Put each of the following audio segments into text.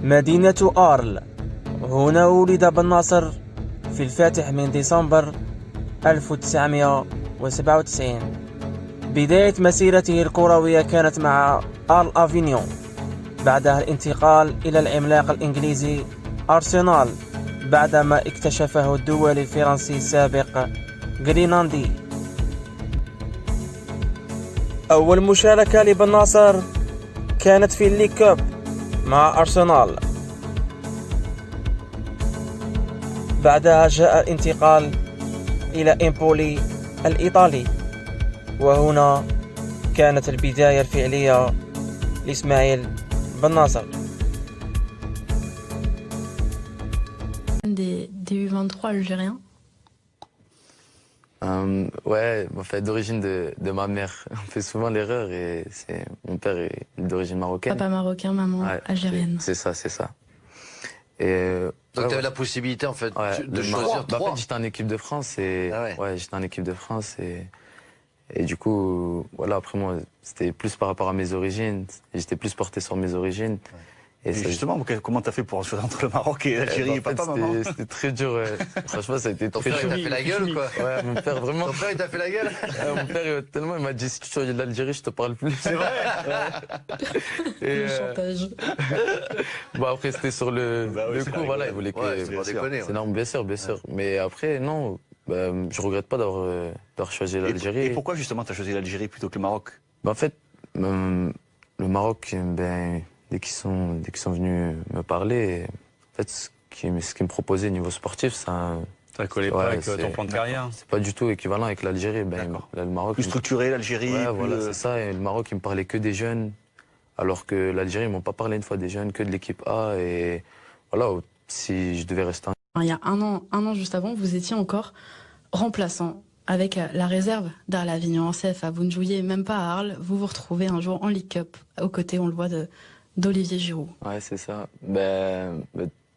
مدينة آرل، هنا ولد بن ناصر في الفاتح من ديسمبر 1997. بداية مسيرته الكروية كانت مع آل أفينيون، بعدها الانتقال إلى العملاق الإنجليزي أرسنال بعدما اكتشفه الدولي الفرنسي السابق غريناندي. أول مشاركة لبن ناصر كانت في الليج كاب مع أرسنال، بعدها جاء الانتقال إلى إمبولي الإيطالي، وهنا كانت البداية الفعلية لإسماعيل بن ناصر. Des U23 algériens. Ouais, en fait, d'origine de ma mère. On fait souvent l'erreur et mon père est d'origine marocaine. Papa marocain, maman algérienne. C'est ça, c'est ça. Et donc tu avais la possibilité en fait de choisir trois. En fait, j'étais en équipe de France et j'étais en équipe de France et du coup voilà, après moi c'était plus par rapport à mes origines, j'étais plus porté sur mes origines. Et justement, comment t'as fait pour choisir entre le Maroc et l'Algérie et papa, maman? C'était très dur, franchement ça a été très dur. Ton père il t'a fait la gueule quoi? Ouais, mon père vraiment. Ton père il t'a fait la gueule? Mon père tellement il m'a dit si tu choisis l'Algérie je te parle plus. C'est vrai. Le chantage. Bon après c'était sur le coup, voilà, il voulait que... c'est normal, bien sûr, bien sûr. Mais après non, je regrette pas d'avoir choisi l'Algérie. Et pourquoi justement t'as choisi l'Algérie plutôt que le Maroc? En fait, le Maroc, dès qu'ils sont venus me parler, en fait, ce qu'ils me proposaient niveau sportif, ça collait pas avec ton plan de carrière? C'est pas du tout équivalent avec l'Algérie. Le Maroc, plus structuré, l'Algérie. Ouais, voilà, c'est ça. Et le Maroc, ils me parlaient que des jeunes, alors que l'Algérie, ils m'ont pas parlé une fois des jeunes, que de l'équipe A. Et voilà, si je devais rester Il y a un an juste avant, vous étiez encore remplaçant avec la réserve d'Arles Avignon en CFA. Vous ne jouiez même pas à Arles, vous vous retrouvez un jour en League Cup, aux côtés, on le voit, d'Olivier Giroud. Ouais, c'est ça.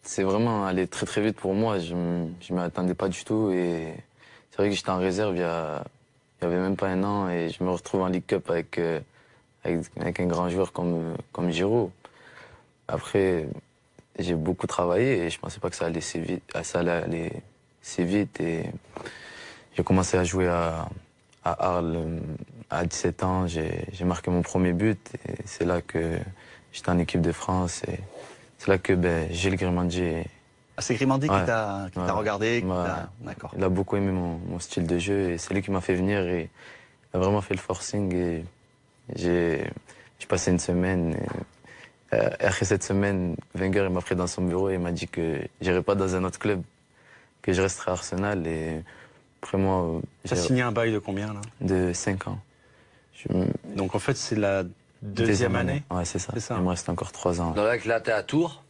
C'est vraiment allé très très vite pour moi. Je m'y attendais pas du tout. Et c'est vrai que j'étais en réserve il y avait même pas un an. Et je me retrouve en League Cup avec un grand joueur comme Giroud. Après, j'ai beaucoup travaillé et je pensais pas que ça allait aller si vite. Et j'ai commencé à jouer à Arles à 17 ans. J'ai marqué mon premier but. Et c'est là que j'étais en équipe de France et c'est là que Gilles Grimandi... C'est Grimandi qui t'a regardé, d'accord. Il a beaucoup aimé mon style de jeu et c'est lui qui m'a fait venir et il a vraiment fait le forcing et j'ai passé une semaine. Après cette semaine, Wenger m'a pris dans son bureau et il m'a dit que j'irais pas dans un autre club, que je resterais à Arsenal et après moi... T'as signé un bail de combien là? De 5 ans. Donc en fait c'est la deuxième année? Ouais, c'est ça. Il me reste encore 3 ans. Donc là, t'es à Tours.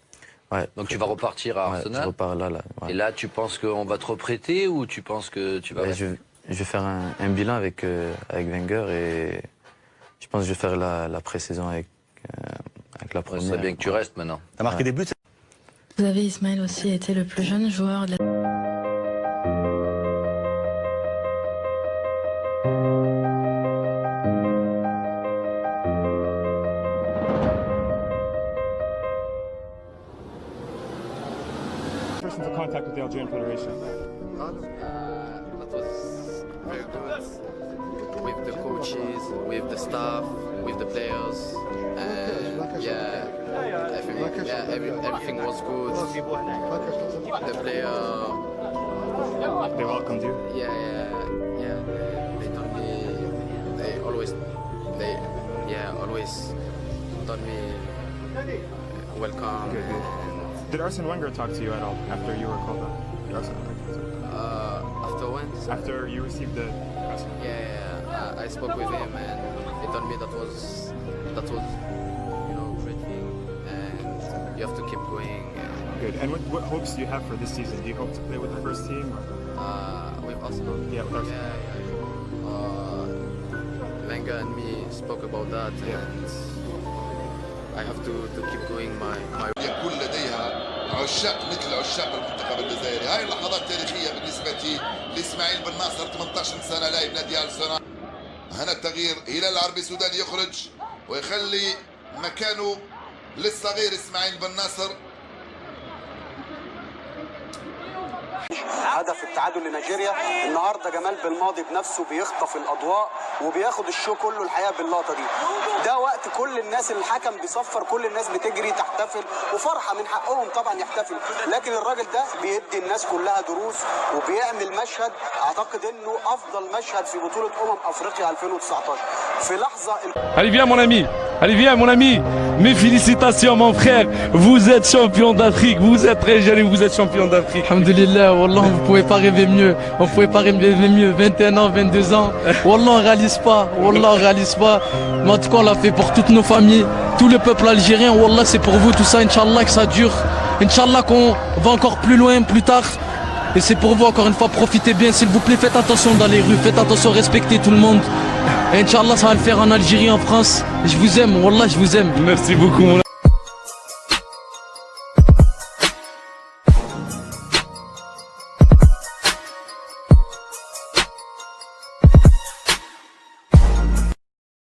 Ouais. Donc tu vas repartir à Arsenal. Je repars là. Ouais. Et là, tu penses qu'on va te reprêter ou tu penses que tu vas... Je vais faire un bilan avec Wenger et je pense que je vais faire la pré-saison avec la première. C'est bien que tu restes maintenant. T'as marqué des buts? Vous avez, Ismaël, aussi été le plus jeune joueur de la... Into contact with the Algerian Federation. That was very good with the coaches, with the staff, with the players, and everything was good. The player, They welcomed you. yeah. They told me always told me welcome. Good. Did Arsene Wenger talk to you at all after you were called up? Did Arsene Wenger talk to you? After when? After you received the press? I spoke with him and he told me that was great thing and you have to keep going. Good. And what hopes do you have for this season? Do you hope to play with the first team? With Arsenal? Yeah, with Arsenal. Wenger and me spoke about that and I have to keep going my يكون لديها عشاق مثل عشاق المنتخب الجزائري. هاي اللحظات تاريخية بالنسبة لإسماعيل بن ناصر، 18 سنة لاعب نادي أرسنال. هنا التغيير، هلال العربي السوداني يخرج ويخلي مكانه للصغير إسماعيل بن ناصر. هدف التعادل لنيجيريا. النهارده جمال بالماضي بنفسه بيخطف الاضواء وبياخد الشو كله الحقيقه باللقطه دي. ده وقت كل الناس اللي الحكم بيصفر كل الناس بتجري تحتفل وفرحه من حقهم طبعا يحتفل، لكن الراجل ده بيدي الناس كلها دروس وبيعمل مشهد اعتقد انه افضل مشهد في بطوله افريقيا 2019. في لحظه Allez viens mon ami, allez viens mon ami. Mes félicitations mon frère, vous êtes champion d'Afrique, vous êtes très jeune et vous êtes champion d'Afrique. Alhamdulillah, Wallah, vous pouvez pas rêver mieux. On pouvait pas rêver mieux. 21 ans, 22 ans. Wallah, on réalise pas. Wallah, on réalise pas. Mais en tout cas, on l'a fait pour toutes nos familles, tout le peuple algérien. Wallah, c'est pour vous tout ça. Inch'Allah que ça dure. Inch'Allah qu'on va encore plus loin, plus tard. Et c'est pour vous, encore une fois, profitez bien. S'il vous plaît, faites attention dans les rues. Faites attention, respectez tout le monde. Et Inch'Allah, ça va le faire en Algérie, en France. Je vous aime. Wallah, je vous aime. Merci beaucoup mon